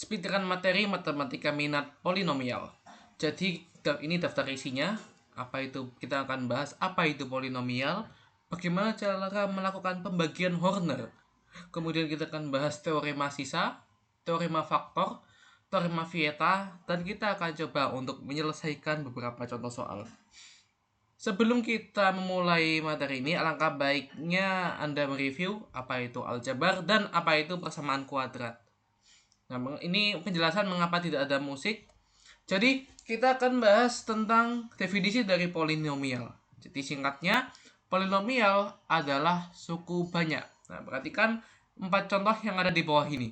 speedrun materi matematika minat polinomial. Jadi ini daftar isinya. Apa itu? Kita akan bahas apa itu polinomial, bagaimana cara melakukan pembagian Horner. Kemudian kita akan bahas teorema sisa, teorema faktor, teorema Vieta, dan kita akan coba untuk menyelesaikan beberapa contoh soal. Sebelum kita memulai materi ini, alangkah baiknya Anda mereview apa itu aljabar dan apa itu persamaan kuadrat. Nah, ini penjelasan mengapa tidak ada musik. Jadi, kita akan bahas tentang definisi dari polinomial. Jadi, singkatnya, polinomial adalah suku banyak. Nah, perhatikan 4 contoh yang ada di bawah ini.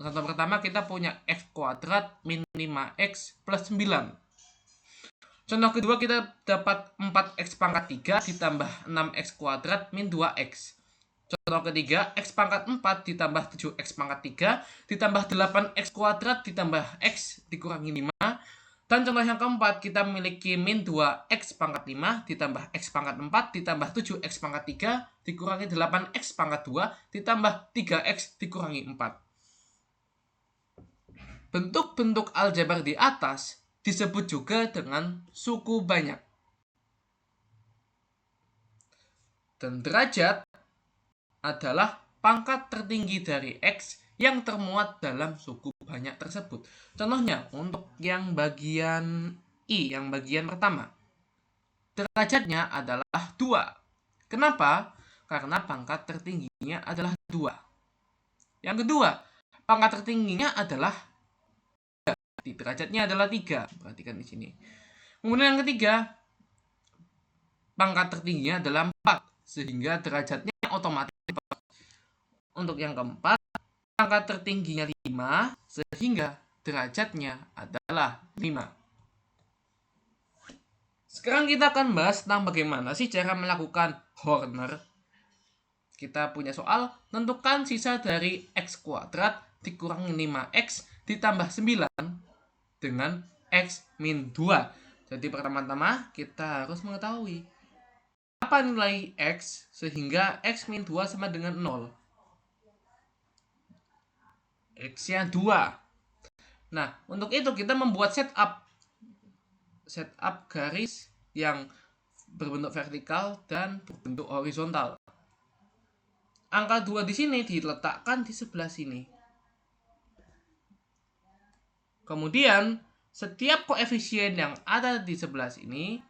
Contoh pertama, kita punya x kuadrat min 5x plus 9. Contoh kedua, kita dapat 4x pangkat 3 ditambah 6x kuadrat min 2x. Contoh ketiga, x pangkat 4 ditambah 7x pangkat 3 ditambah 8x kuadrat ditambah x dikurangi 5. Dan contoh yang keempat, kita memiliki min 2x pangkat 5 ditambah x pangkat 4 ditambah 7x pangkat 3 dikurangi 8x pangkat 2 ditambah 3x dikurangi 4. Bentuk-bentuk aljabar di atas disebut juga dengan suku banyak. Dan derajat adalah pangkat tertinggi dari x yang termuat dalam suku banyak tersebut. Contohnya, untuk yang bagian I, yang bagian pertama, derajatnya adalah 2. Kenapa? Karena pangkat tertingginya adalah 2. Yang kedua, pangkat tertingginya adalah 3. Derajatnya adalah 3. Perhatikan di sini. Kemudian yang ketiga, pangkat tertingginya adalah 4. Sehingga derajatnya otomatis. Untuk yang keempat, pangkat tertingginya 5, sehingga derajatnya adalah 5. Sekarang kita akan bahas tentang bagaimana sih cara melakukan Horner. Kita punya soal, tentukan sisa dari x kuadrat dikurangi 5x ditambah 9 dengan x min 2. Jadi pertama-tama kita harus mengetahui apa nilai x sehingga x min 2 sama dengan 0. X-nya 2. Nah, untuk itu kita membuat setup garis yang berbentuk vertikal dan berbentuk horizontal. Angka 2 di sini diletakkan di sebelah sini. Kemudian, setiap koefisien yang ada di sebelah sini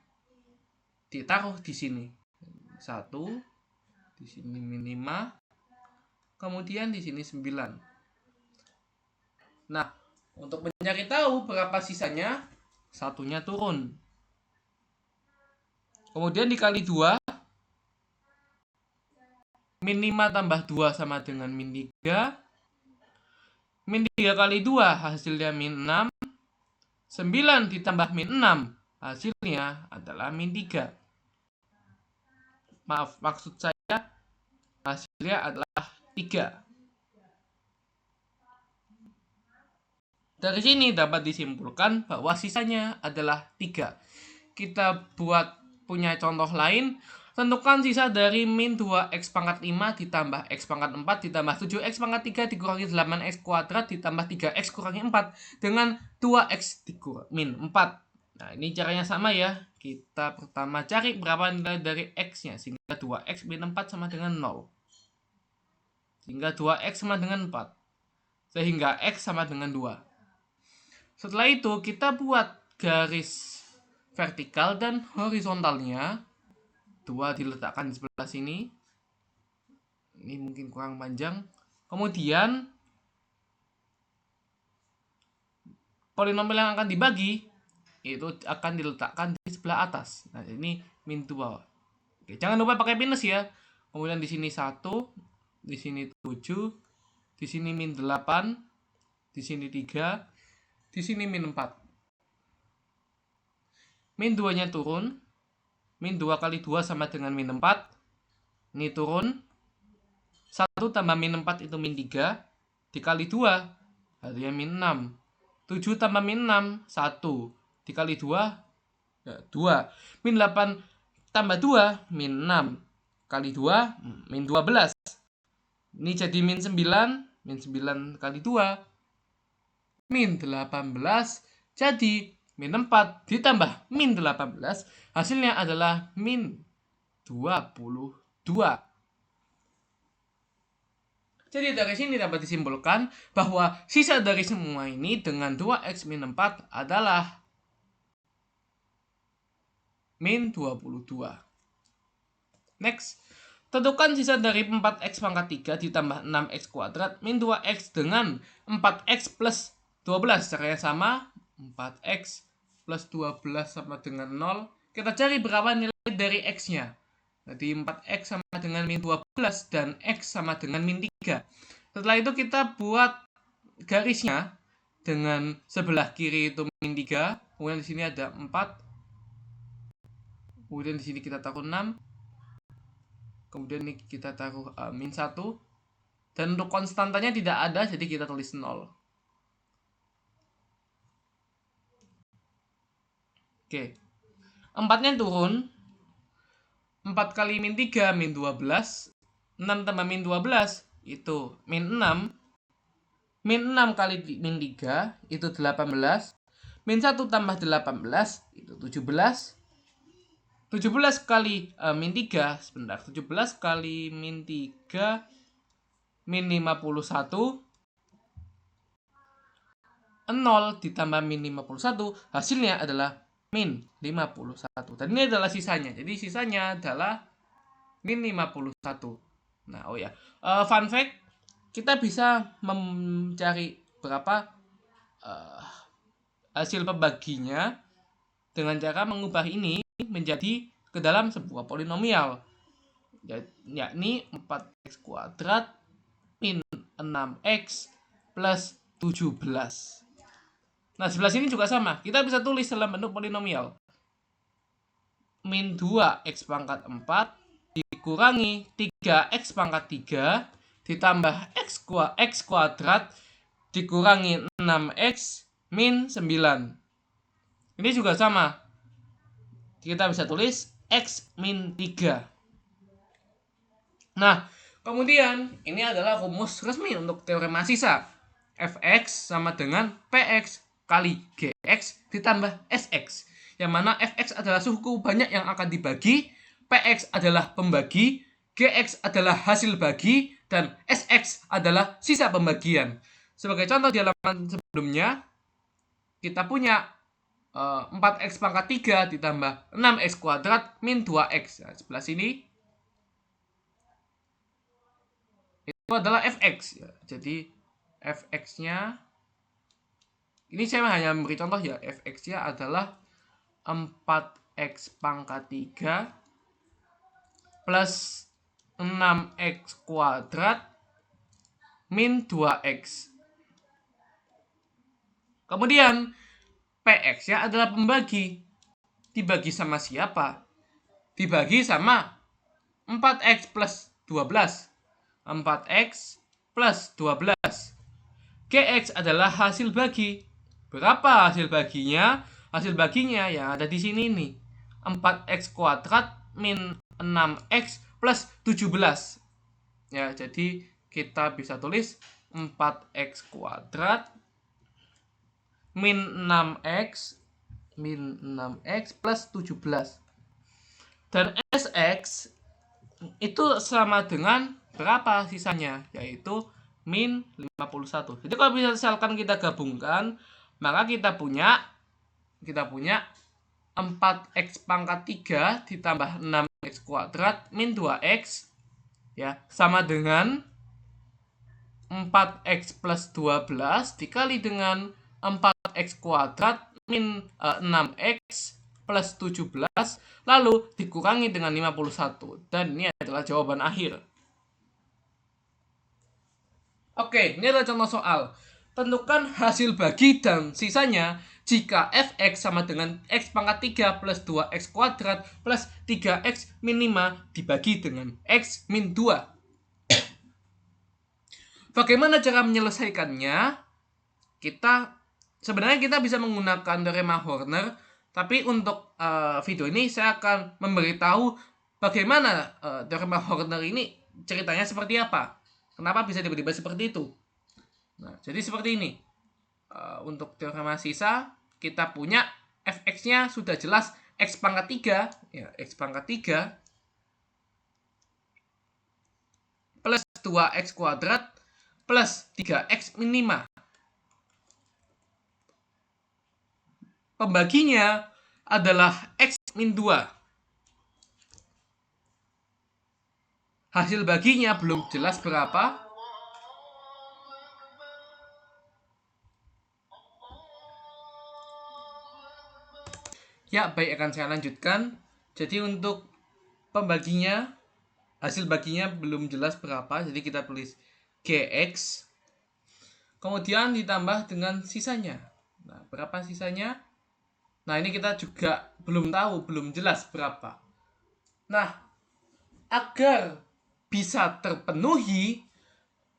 ditaruh di sini. 1, di sini min 5, kemudian di sini 9. Nah, untuk mencari tahu berapa sisanya, satunya turun. Kemudian dikali 2, min 5 tambah 2 sama dengan min 3. Min 3 kali 2 hasilnya min 6. 9 ditambah min 6 hasilnya adalah min 3. Maaf, maksud saya hasilnya adalah 3. Dari sini dapat disimpulkan bahwa sisanya adalah 3. Kita punya contoh lain. Tentukan sisa dari min 2x pangkat 5 ditambah x pangkat 4 ditambah 7x pangkat 3 dikurangi 8x kuadrat ditambah 3x kurangi 4 dengan 2x dikurangi min 4. Nah, ini caranya sama ya. Kita pertama cari berapa nilai dari x-nya. Sehingga 2x min 4 sama dengan 0. Sehingga 2x sama dengan 4. Sehingga x sama dengan 2. Setelah itu kita buat garis vertikal dan horizontalnya. 2 diletakkan di sebelah sini. Ini mungkin kurang panjang. Kemudian polinomial yang akan dibagi itu akan diletakkan di sebelah atas. Nah, ini min 2. Oke, jangan lupa pakai minus ya. Kemudian di sini 1, di sini 7, di sini min 8, di sini 3, di sini min 4. Min 2-nya turun. Min 2 kali 2 sama dengan min 4. Ini turun. 1 tambah min 4 itu min 3. Dikali 2, hasilnya min 6. 7 tambah min 6, 1. Dikali 2, 2. Min 8 tambah 2, min 6. Kali 2, min 12. Ini jadi min 9. Min 9 kali 2, min 18. Jadi min 4 ditambah min 18 hasilnya adalah min 22. Jadi dari sini dapat disimpulkan bahwa sisa dari semua ini dengan 2x min 4 adalah min 22. Next, tentukan sisa dari 4x pangkat 3 ditambah 6x kuadrat min 2x dengan 4x plus 12. Caranya sama, 4x plus 12 sama dengan 0. Kita cari berapa nilai dari x-nya. Jadi 4x sama dengan min 12 dan x sama dengan min 3. Setelah itu kita buat garisnya dengan sebelah kiri itu min 3, kemudian di sini ada 4, kemudian di sini kita taruh 6, kemudian ini kita taruh min 1, dan untuk konstantanya tidak ada, jadi kita tulis 0. Oke, 4-nya turun, 4 kali min 3 min 12, 6 tambah min 12 itu min 6, min 6 kali min 3 itu 18, min 1 tambah 18 itu 17, 17 kali min 3, sebentar, 17 kali min 3 min 51, 0 ditambah min 51 hasilnya adalah min 51. Dan ini adalah sisanya. Jadi sisanya adalah min 51. Nah, oh ya. Fun fact, kita bisa mencari berapa hasil pembaginya dengan cara mengubah ini menjadi ke dalam sebuah polinomial. Yakni 4x kuadrat min 6x plus 17. Nah, sebelah sini juga sama. Kita bisa tulis dalam bentuk polinomial. Min 2x pangkat 4 dikurangi 3x pangkat 3 ditambah x kuadrat dikurangi 6x min 9. Ini juga sama. Kita bisa tulis x min 3. Nah, kemudian ini adalah rumus resmi untuk teorema sisa. Fx sama dengan Px kali Gx ditambah Sx. Yang mana Fx adalah suku banyak yang akan dibagi, Px adalah pembagi, Gx adalah hasil bagi, dan Sx adalah sisa pembagian. Sebagai contoh di halaman sebelumnya, kita punya 4x pangkat 3 ditambah 6x kuadrat min 2x. Nah, sebelah sini itu adalah Fx. Jadi Fx-nya, ini saya hanya memberi contoh ya, Fx-nya adalah 4x pangkat 3 plus 6x kuadrat min 2x. Kemudian Px-nya adalah pembagi. Dibagi sama siapa? Dibagi sama 4x plus 12. 4x plus 12. Gx adalah hasil bagi. Berapa hasil baginya? Hasil baginya yang ada di sini nih. 4x kuadrat min 6x plus 17. Ya, jadi kita bisa tulis 4x kuadrat min 6x plus 17. Dan Sx itu sama dengan berapa sisanya? Yaitu min 51. Jadi kalau misalkan kita gabungkan, maka kita punya 4x pangkat 3 ditambah 6x kuadrat min 2x ya, sama dengan 4x plus 12 dikali dengan 4x kuadrat min 6x plus 17 lalu dikurangi dengan 51. Dan ini adalah jawaban akhir. Oke, ini adalah contoh soal. Tentukan hasil bagi dan sisanya jika Fx sama dengan x pangkat 3 plus 2x kuadrat plus 3x min 5 dibagi dengan x min 2. Bagaimana cara menyelesaikannya? Sebenarnya kita bisa menggunakan teorema Horner, tapi untuk video ini saya akan memberitahu bagaimana teorema Horner ini ceritanya seperti apa. Kenapa bisa tiba-tiba seperti itu? Nah, jadi seperti ini. untuk teorema sisa kita punya fx-nya sudah jelas x pangkat 3 ya, x pangkat 3 plus 2x kuadrat plus 3x min 5. Pembaginya adalah x min 2. Hasil baginya belum jelas berapa. Ya, baik, akan saya lanjutkan. Jadi untuk pembaginya, hasil baginya belum jelas berapa, jadi kita tulis gx. Kemudian ditambah dengan sisanya. Nah, berapa sisanya? Nah, ini kita juga belum tahu, belum jelas berapa. Nah, agar bisa terpenuhi,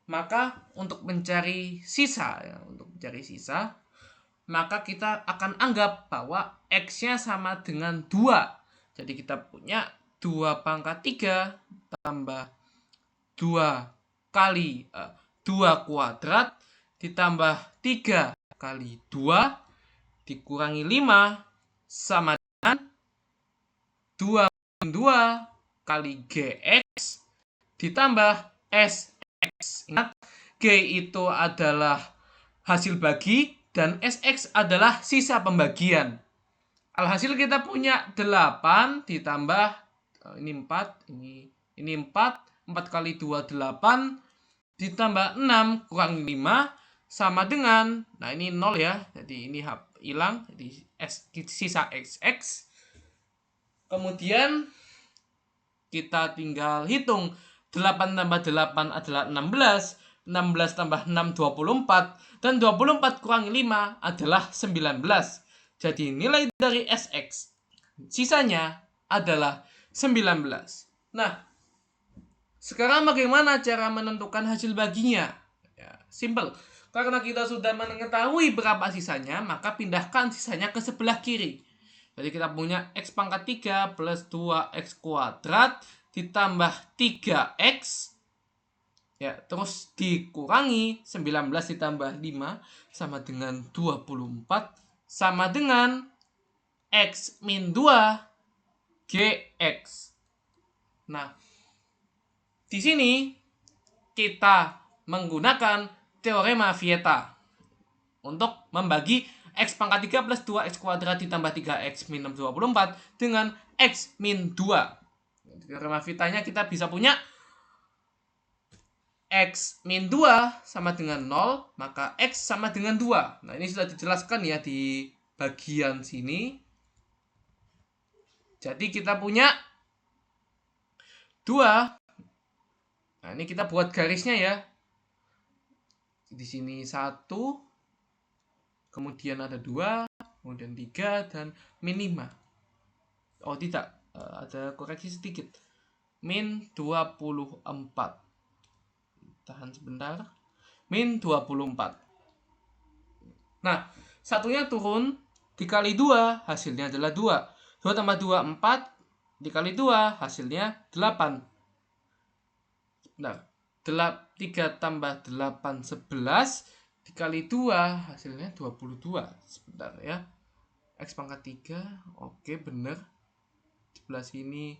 maka untuk mencari sisa, maka kita akan anggap bahwa x-nya sama dengan 2. Jadi kita punya 2 pangkat 3 tambah 2 kali 2 kuadrat ditambah 3 kali 2 dikurangi 5 sama dengan 2 kali gx ditambah sx. Ingat, g itu adalah hasil bagi dan sx adalah sisa pembagian. Alhasil kita punya 8 ditambah ini 4, ini 4 kali 2 8 ditambah 6 kurang 5 sama dengan, nah ini 0 ya, jadi ini hilang, jadi sisa xx. Kemudian kita tinggal hitung 8 tambah 8 adalah 16, 16 tambah 6 24, dan 24 kurangi 5 adalah 19. Jadi nilai dari sx sisanya adalah 19. Nah, sekarang bagaimana cara menentukan hasil baginya? Ya, simple. Karena kita sudah mengetahui berapa sisanya, maka pindahkan sisanya ke sebelah kiri. Jadi kita punya x pangkat 3 plus 2x kuadrat ditambah 3x. Ya, terus dikurangi 19 ditambah 5 sama dengan 24 sama dengan x min 2 gx. Nah, di sini kita menggunakan teorema Vieta untuk membagi x pangkat 3 plus 2x kuadrat ditambah 3x min 24 dengan x min 2. Teorema Vietanya kita bisa punya x min 2 sama dengan 0, maka x sama dengan 2. Nah, ini sudah dijelaskan ya di bagian sini. Jadi kita punya 2. Nah, ini kita buat garisnya ya. Di sini 1, kemudian ada 2, kemudian 3, dan min 5. Oh tidak, ada koreksi sedikit. Min 24. Tahan sebentar. Min 24. Nah, satunya turun, dikali 2, hasilnya adalah 2. 2 tambah 2, 4. Dikali 2, hasilnya 8. Nah, 3 tambah 8, 11. Dikali 2, hasilnya 22. Sebentar ya. X pangkat 3, oke, bener. Sebelah sini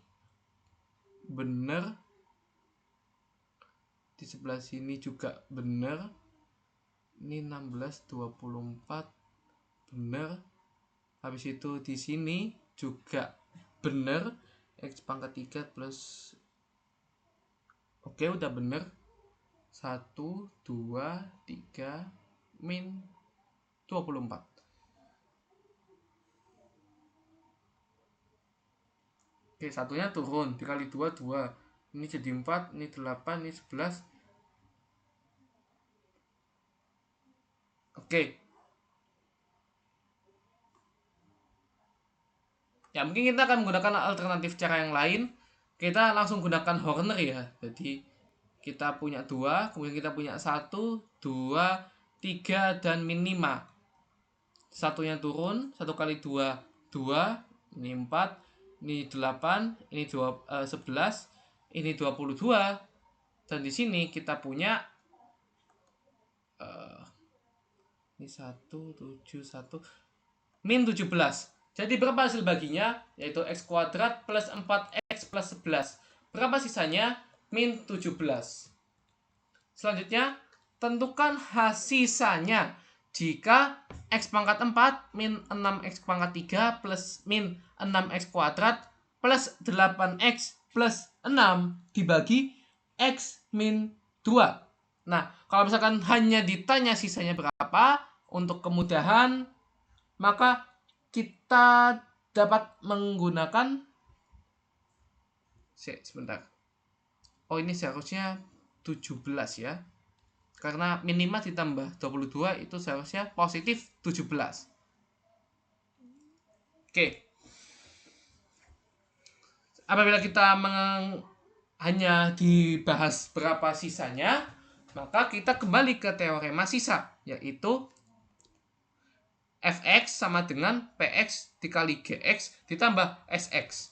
bener. Di sebelah sini juga bener. Ini 16, 24, bener. Habis itu di sini juga bener. X pangkat 3 plus, oke, udah bener. 1, 2, 3, min 24. Oke, satunya turun, dikali 2, 2. Ini jadi 4, ini 8, ini 11. Oke. Ya, mungkin kita akan menggunakan alternatif cara yang lain. Kita langsung gunakan Horner ya. Jadi kita punya 2, kemudian kita punya 1, 2, 3, dan min 5. Satunya turun, 1 kali 2, 2, ini 4, ini 8, ini 11, ini 22. Dan di sini kita punya Ini 171 min 17. Jadi berapa hasil baginya? Yaitu x kuadrat plus 4x plus 11. Berapa sisanya? Min 17. Selanjutnya, tentukan sisanya jika x pangkat 4 min 6x pangkat 3 plus min 6x kuadrat plus 8x plus 6 dibagi x min 2. Nah, kalau misalkan hanya ditanya sisanya berapa, untuk kemudahan, maka kita dapat menggunakan sebentar. Oh, ini seharusnya 17 ya. Karena min 5 ditambah 22 itu seharusnya positif 17. Oke. Apabila kita hanya dibahas berapa sisanya, maka kita kembali ke teorema sisa, yaitu fx sama dengan px dikali gx ditambah sx.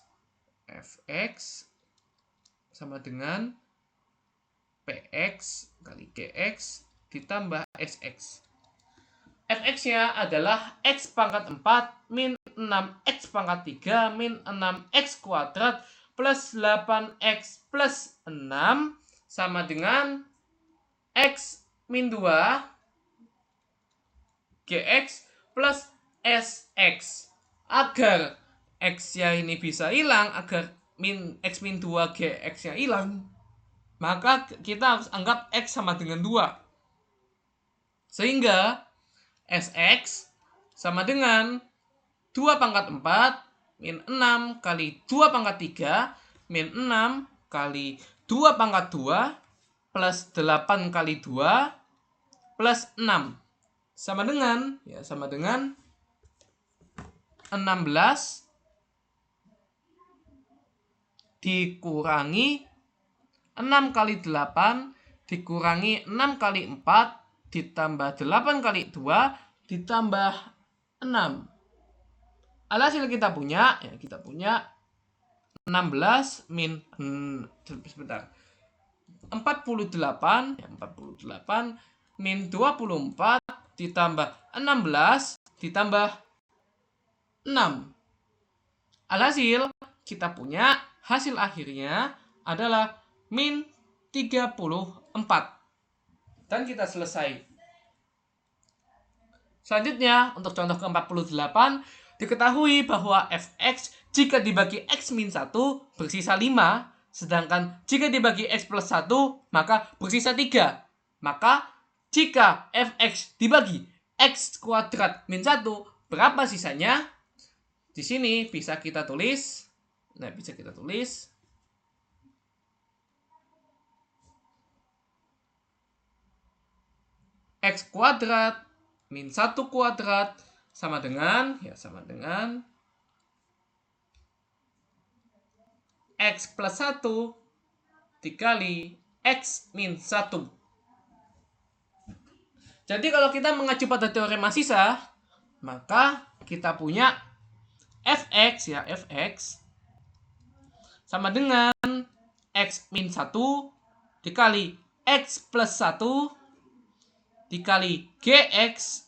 Fx sama dengan px kali gx ditambah sx. Fx-nya adalah x pangkat 4 min 6x pangkat 3 min 6x kuadrat plus 8x plus 6 sama dengan x min 2 gx plus sx. Agar x-nya ini bisa hilang, agar x min 2 gx-nya hilang, maka kita harus anggap x sama dengan 2. Sehingga sx sama dengan 2 pangkat 4 min 6 kali 2 pangkat 3 min 6 kali 2 pangkat 2 plus 8 kali 2 plus 6 sama dengan 16 dikurangi 6 kali 8 dikurangi 6 kali 4 ditambah 8 kali 2 ditambah 6. Alhasil kita punya 16 min 48 min 24 ditambah 16 ditambah 6. Alhasil kita punya hasil akhirnya adalah min 34. Dan kita selesai. Selanjutnya, untuk contoh ke-48, diketahui bahwa fx jika dibagi x min 1 bersisa 5, sedangkan jika dibagi x plus 1 maka bersisa 3. Maka jika fx dibagi x kuadrat min 1, berapa sisanya? Di sini bisa kita tulis. X kuadrat min 1 kuadrat sama dengan X plus 1 dikali X min 1. Jadi kalau kita mengacu pada teorema sisa, maka kita punya fx sama dengan X min 1 dikali X plus 1 dikali gx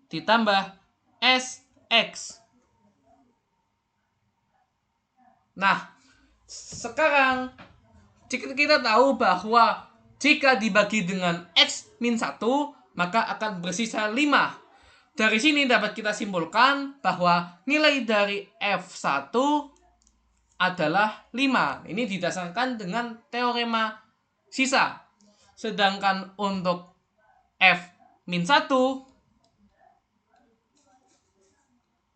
ditambah sx. Nah, sekarang kita tahu bahwa jika dibagi dengan x min 1 maka akan bersisa 5. Dari sini dapat kita simpulkan bahwa nilai dari f1 adalah 5. Ini didasarkan dengan teorema sisa. Sedangkan untuk f min 1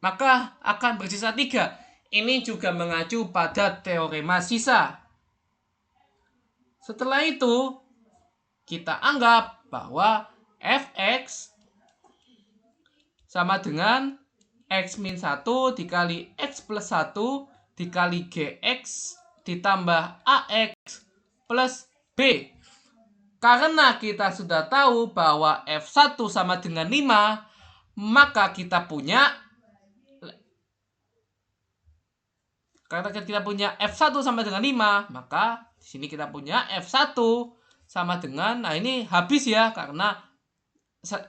maka akan bersisa 3. Ini juga mengacu pada teorema sisa. Setelah itu, kita anggap bahwa fx sama dengan x min 1 dikali x plus 1 dikali gx ditambah ax plus b. Karena kita sudah tahu bahwa f1 sama dengan 5, maka kita punya f1 sama dengan 5, maka di sini kita punya f1 sama dengan, nah ini habis ya, karena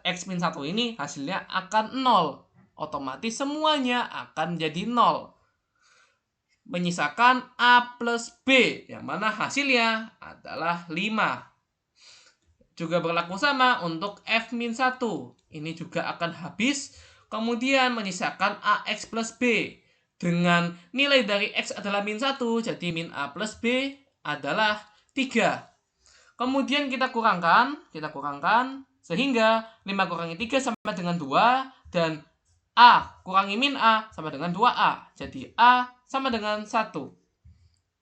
X min 1 ini hasilnya akan 0. Otomatis semuanya akan jadi 0. Menyisakan A plus B, yang mana hasilnya adalah 5. Juga berlaku sama untuk F min 1. Ini juga akan habis. Kemudian menyisakan AX plus B. Dengan nilai dari X adalah min 1, jadi min A plus B adalah 3. Kemudian kita kurangkan, sehingga 5 kurangi 3 sama dengan 2, dan A kurangi min A sama dengan 2A. Jadi A sama dengan 1.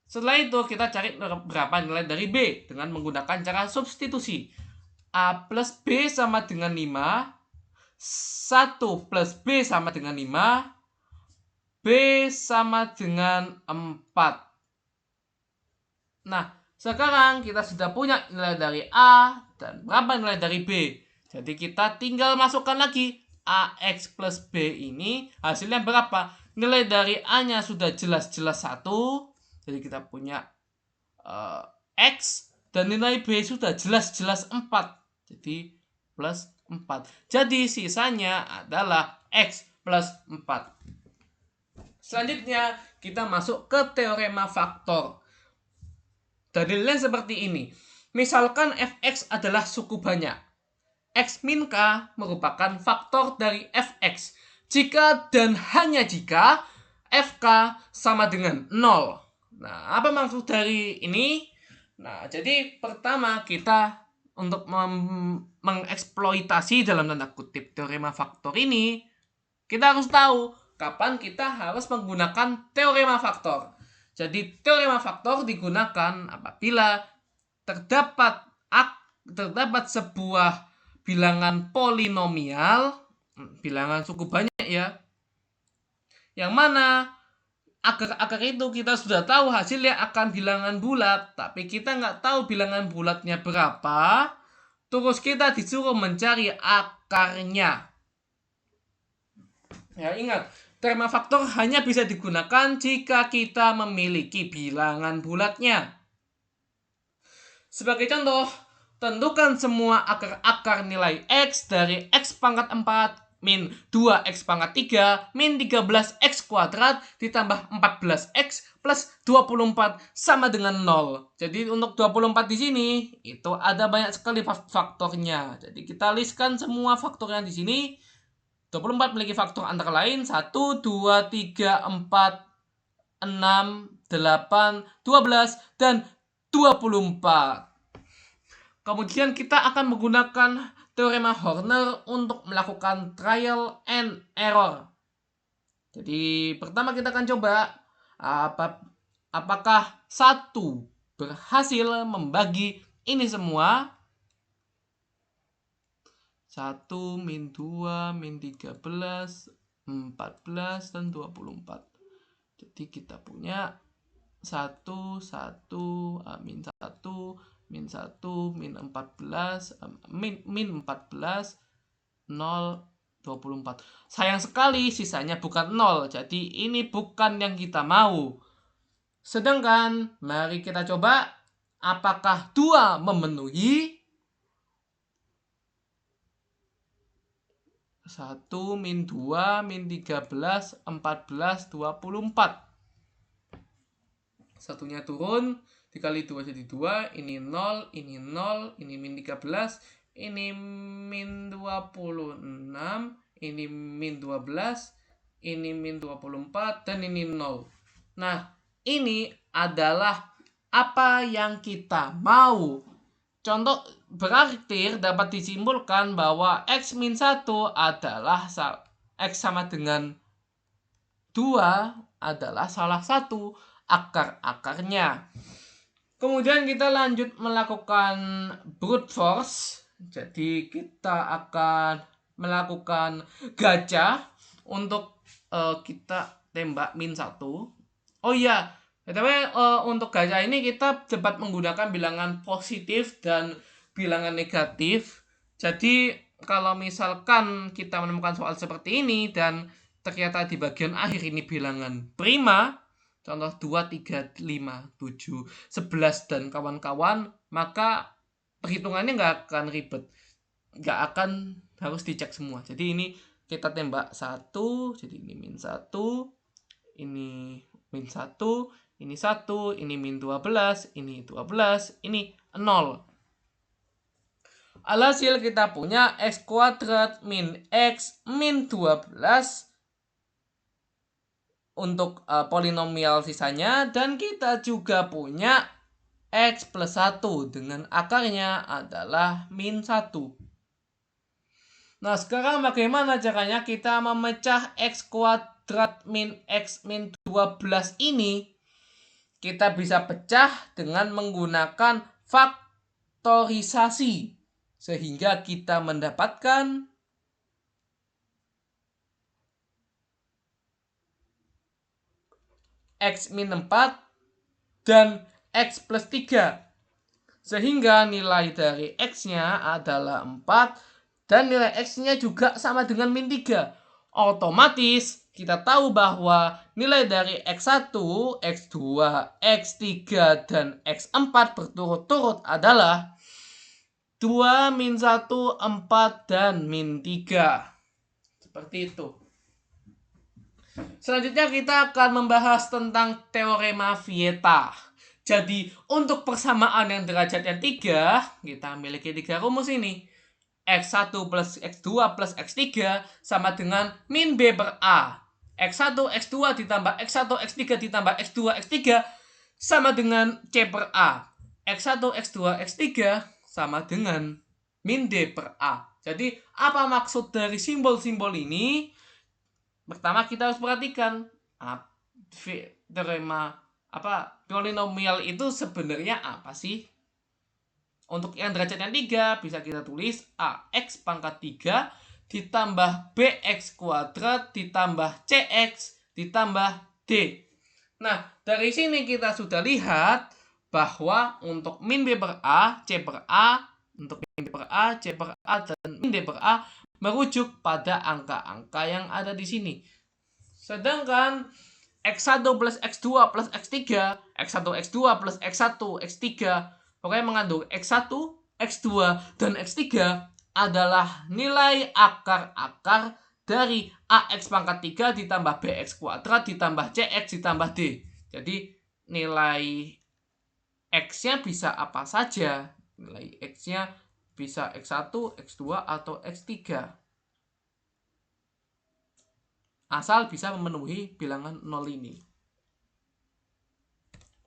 Setelah itu kita cari berapa nilai dari B dengan menggunakan cara substitusi. A plus B sama dengan 5, 1 plus B sama dengan 5, B sama dengan 4. Nah, sekarang kita sudah punya nilai dari A dan berapa nilai dari B. Jadi kita tinggal masukkan lagi AX plus B ini hasilnya berapa. Nilai dari A-nya sudah jelas-jelas 1. Jadi kita punya X dan nilai B sudah jelas-jelas 4. Jadi plus 4. Jadi sisanya adalah X plus 4. Selanjutnya kita masuk ke teorema faktor. Dalilnya seperti ini. Misalkan fx adalah suku banyak. X min k merupakan faktor dari fx. Jika dan hanya jika fk sama dengan 0. Nah, apa maksud dari ini? Nah, jadi pertama kita untuk mengeksploitasi dalam tanda kutip teorema faktor ini, kita harus tahu kapan kita harus menggunakan teorema faktor. Jadi teorema faktor digunakan apabila terdapat sebuah bilangan polinomial, bilangan suku banyak ya, yang mana akar itu kita sudah tahu hasilnya akan bilangan bulat, tapi kita nggak tahu bilangan bulatnya berapa, terus kita disuruh mencari akarnya. Ya, ingat, teorema faktor hanya bisa digunakan jika kita memiliki bilangan bulatnya. Sebagai contoh, tentukan semua akar-akar nilai X dari X pangkat 4 min 2X pangkat 3 min 13X kuadrat ditambah 14X plus 24 sama dengan 0. Jadi untuk 24 di sini itu ada banyak sekali faktornya. Jadi kita listkan semua faktornya di sini. 24 memiliki faktor antara lain 1, 2, 3, 4, 6, 8, 12, dan 24. Kemudian kita akan menggunakan teorema Horner untuk melakukan trial and error. Jadi pertama kita akan coba apakah 1 berhasil membagi ini semua. 1, min 2, min 13, 14, dan 24. Jadi kita punya 1, 1, min 1, min 1, min 14, min 14, 0, 24. Sayang sekali sisanya bukan 0. Jadi ini bukan yang kita mau. Sedangkan mari kita coba apakah 2 memenuhi. 1, min 2, min 13, 14, 24. Satunya turun, dikali 2 jadi 2, ini 0, ini 0, ini min 13, ini min 26, ini min 12, ini min 24, dan ini 0. Nah, ini adalah apa yang kita mau. Contoh berarti dapat disimpulkan bahwa X min 1 adalah X sama dengan 2 adalah salah satu akar-akarnya. Kemudian kita lanjut melakukan brute force. Jadi kita akan melakukan gacha untuk kita tembak min 1. Oh iya, tapi untuk gacha ini kita dapat menggunakan bilangan positif dan bilangan negatif. Jadi kalau misalkan kita menemukan soal seperti ini dan ternyata di bagian akhir ini bilangan prima, contoh 2, 3, 5, 7, 11 dan kawan-kawan, maka perhitungannya nggak akan ribet. nggak akan harus dicek semua. Jadi ini kita tembak 1, jadi ini min 1, ini min 1, ini 1, ini min 12, ini 12, ini 0. Alhasil kita punya x kuadrat min x min 12 untuk polinomial sisanya, dan kita juga punya x plus 1 dengan akarnya adalah min 1. Nah, sekarang bagaimana caranya kita memecah x kuadrat min x min 12 ini? Kita bisa pecah dengan menggunakan faktorisasi. Sehingga kita mendapatkan x min 4 dan x plus 3. Sehingga nilai dari x-nya adalah 4 dan nilai x-nya juga sama dengan min 3. Otomatis kita tahu bahwa nilai dari x1, x2, x3, dan x4 berturut-turut adalah 2, min 1, 4, dan min 3. Seperti itu. Selanjutnya kita akan membahas tentang teorema Vieta. Jadi untuk persamaan yang derajatnya 3, kita memiliki 3 rumus ini. X1 plus X2 plus X3 sama dengan min B per A. X1, X2 ditambah X1, X3 ditambah X2, X3 sama dengan C per A. X1, X2, X3 sama dengan min D per A. Jadi apa maksud dari simbol-simbol ini? Pertama kita harus perhatikan teorema polinomial itu sebenarnya apa sih? Untuk yang derajatnya 3 bisa kita tulis AX pangkat 3 ditambah BX kuadrat ditambah CX ditambah D. Nah, dari sini kita sudah lihat bahwa untuk min B per A, C per A, untuk min B per A, C per A, dan min D per A merujuk pada angka-angka yang ada di sini. Sedangkan X1 plus X2 plus X3, X1, X2 plus X1, X3, pokoknya mengandung X1, X2, dan X3 adalah nilai akar-akar dari AX pangkat 3 ditambah BX kuadrat ditambah CX ditambah D. Jadi nilai X-nya bisa apa saja. Nilai X-nya bisa X1, X2, atau X3. Asal bisa memenuhi bilangan 0 ini.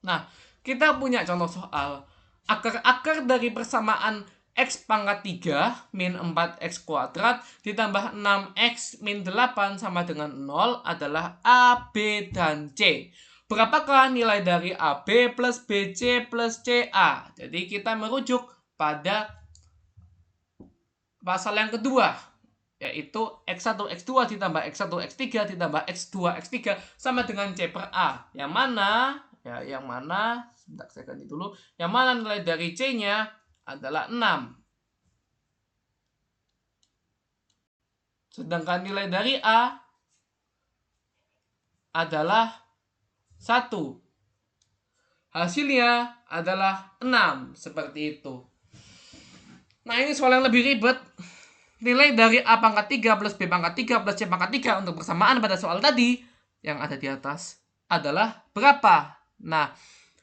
Nah, kita punya contoh soal. Akar-akar dari persamaan X pangkat 3 min 4X kuadrat ditambah 6X min 8 sama dengan 0 adalah A, B, dan C. Berapakah nilai dari AB plus BC plus CA? Jadi kita merujuk pada pasal yang kedua, yaitu X1, X2 ditambah X1, X3 ditambah X2, X3 sama dengan C per A. Yang mana, sebentar saya ganti dulu. Yang mana nilai dari C-nya adalah 6. Sedangkan nilai dari A adalah 1. Hasilnya adalah 6. Seperti itu. Nah, ini soal yang lebih ribet. Nilai dari A pangkat 3 plus B pangkat 3 plus C pangkat 3 untuk persamaan pada soal tadi yang ada di atas adalah berapa? Nah,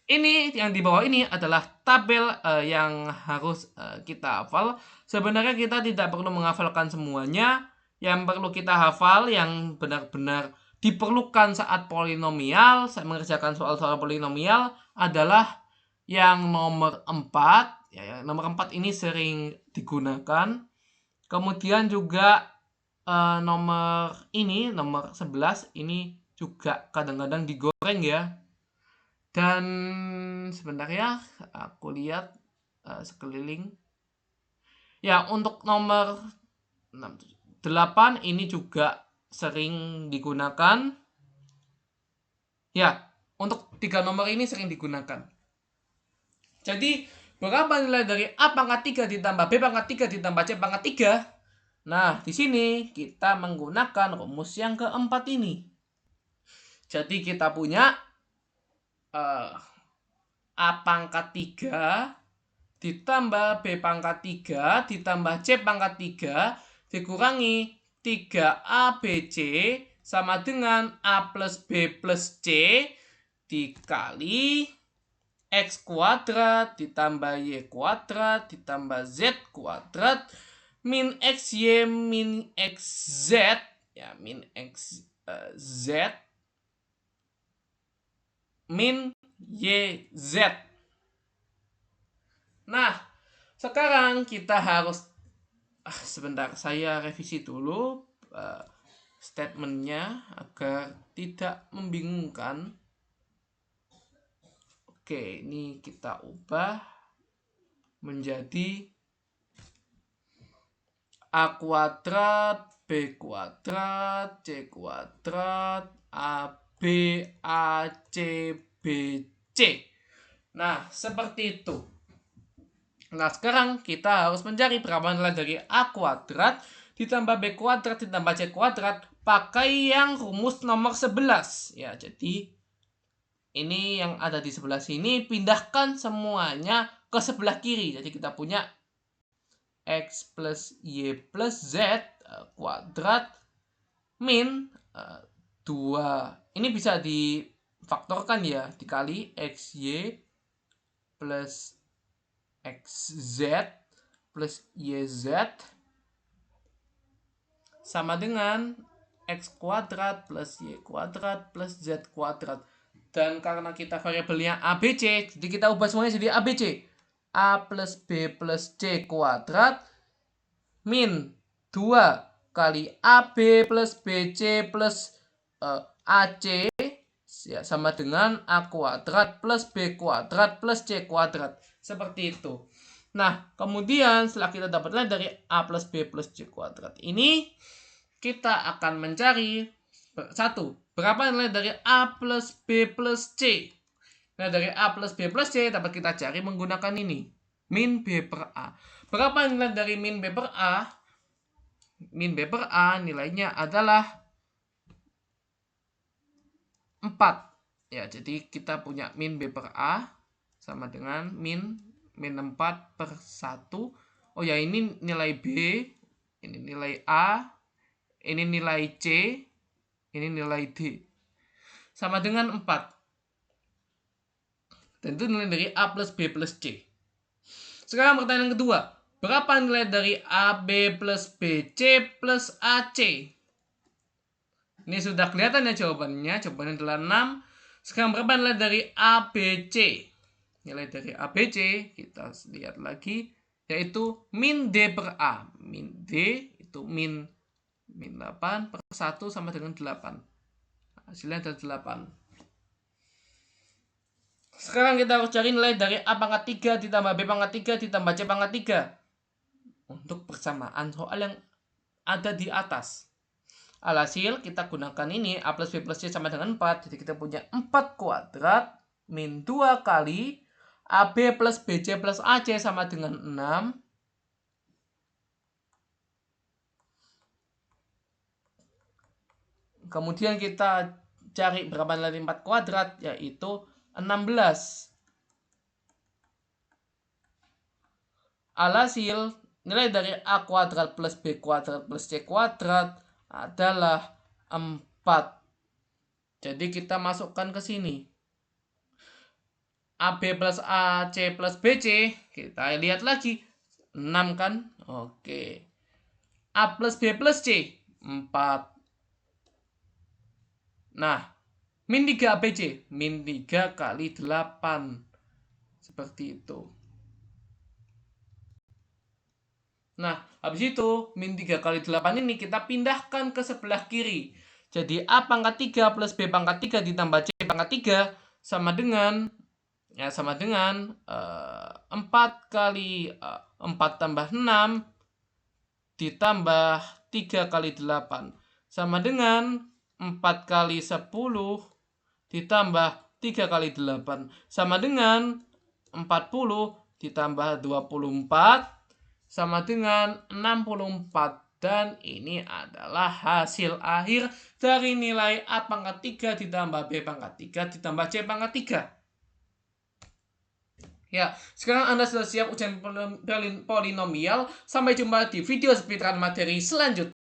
ini yang di bawah ini adalah tabel yang harus kita hafal. Sebenarnya kita tidak perlu menghafalkan semuanya. Yang perlu kita hafal yang benar-benar diperlukan saat polinomial, saat mengerjakan soal-soal polinomial adalah yang nomor 4. Ya, nomor 4 ini sering digunakan. Kemudian juga nomor 11 ini juga kadang-kadang digoreng ya. Dan sebentar ya, aku lihat sekeliling. Ya, untuk nomor 8 ini juga sering digunakan. Ya, untuk 3 nomor ini sering digunakan. Jadi, berapa nilai dari A pangkat 3 ditambah B pangkat 3 ditambah C pangkat 3? Nah, di sini kita menggunakan rumus yang keempat ini. Jadi, kita punya A pangkat 3 ditambah B pangkat 3 ditambah C pangkat 3 dikurangi 3ABC sama dengan A plus B plus C dikali X kuadrat ditambah Y kuadrat ditambah Z kuadrat min XY min XZ ya min XZ min YZ. Nah, sekarang kita harus sebentar, saya revisi dulu statementnya agar tidak membingungkan. Oke, ini kita ubah menjadi A kuadrat, B kuadrat, C kuadrat, AB, AC, BC. Nah, seperti itu. Nah, sekarang kita harus mencari berapa nilai dari A kuadrat ditambah B kuadrat ditambah C kuadrat pakai yang rumus nomor 11. Ya, jadi ini yang ada di sebelah sini pindahkan semuanya ke sebelah kiri. Jadi kita punya X plus Y plus Z kuadrat min 2. Ini bisa difaktorkan ya, dikali XY plus XZ plus YZ sama dengan X kuadrat plus Y kuadrat plus Z kuadrat. Dan karena kita variabelnya ABC, jadi kita ubah semuanya jadi ABC. A plus B plus C kuadrat min 2 kali AB plus BC plus AC ya, sama dengan A kuadrat plus B kuadrat plus C kuadrat. Seperti itu. Nah, kemudian setelah kita dapat nilai dari A plus B plus C kuadrat ini, kita akan mencari satu, berapa nilai dari A plus B plus C. Nilai dari A plus B plus C dapat kita cari menggunakan ini, min B per A. Berapa nilai dari min B per A? Min B per A nilainya adalah 4. Ya, jadi kita punya min B per A sama dengan min 4 per 1. Oh ya, ini nilai B, ini nilai A, ini nilai C, ini nilai D. Sama dengan 4. Dan itu nilai dari A plus B plus C. Sekarang pertanyaan kedua. Berapa nilai dari AB plus BC plus AC? Ini sudah kelihatan ya jawabannya. Jawabannya adalah 6. Sekarang berapa nilai dari ABC? Nilai dari ABC kita lihat lagi, yaitu min D per A. Min D itu min 8 per 1 sama dengan 8. Hasilnya adalah 8. Sekarang kita harus cari nilai dari A pangkat 3 ditambah B pangkat 3 ditambah C pangkat 3. Untuk persamaan soal yang ada di atas. Alhasil kita gunakan ini A plus B plus C sama dengan 4. Jadi kita punya 4 kuadrat min 2 kali AB plus BC plus AC sama dengan 6. Kemudian kita cari berapa nilai 4 kuadrat, yaitu 16. Alhasil nilai dari A kuadrat plus B kuadrat plus C kuadrat adalah 4. Jadi kita masukkan ke sini. AB plus AC plus BC, kita lihat lagi. 6 kan? Oke. A plus B plus C, 4. Nah, min 3 ABC, min 3 kali 8. Seperti itu. Nah, habis itu, min 3 kali 8 ini kita pindahkan ke sebelah kiri. Jadi, A pangkat 3 plus B pangkat 3 ditambah C pangkat 3 sama dengan 4 kali 4 tambah 6 ditambah 3 kali 8 sama dengan 4 kali 10 ditambah 3 kali 8 sama dengan 40 ditambah 24 sama dengan 64. Dan ini adalah hasil akhir dari nilai A pangkat 3 ditambah B pangkat 3 ditambah C pangkat 3. Ya, sekarang Anda sudah siap ujian polinomial. Sampai jumpa di video speedrun materi selanjutnya.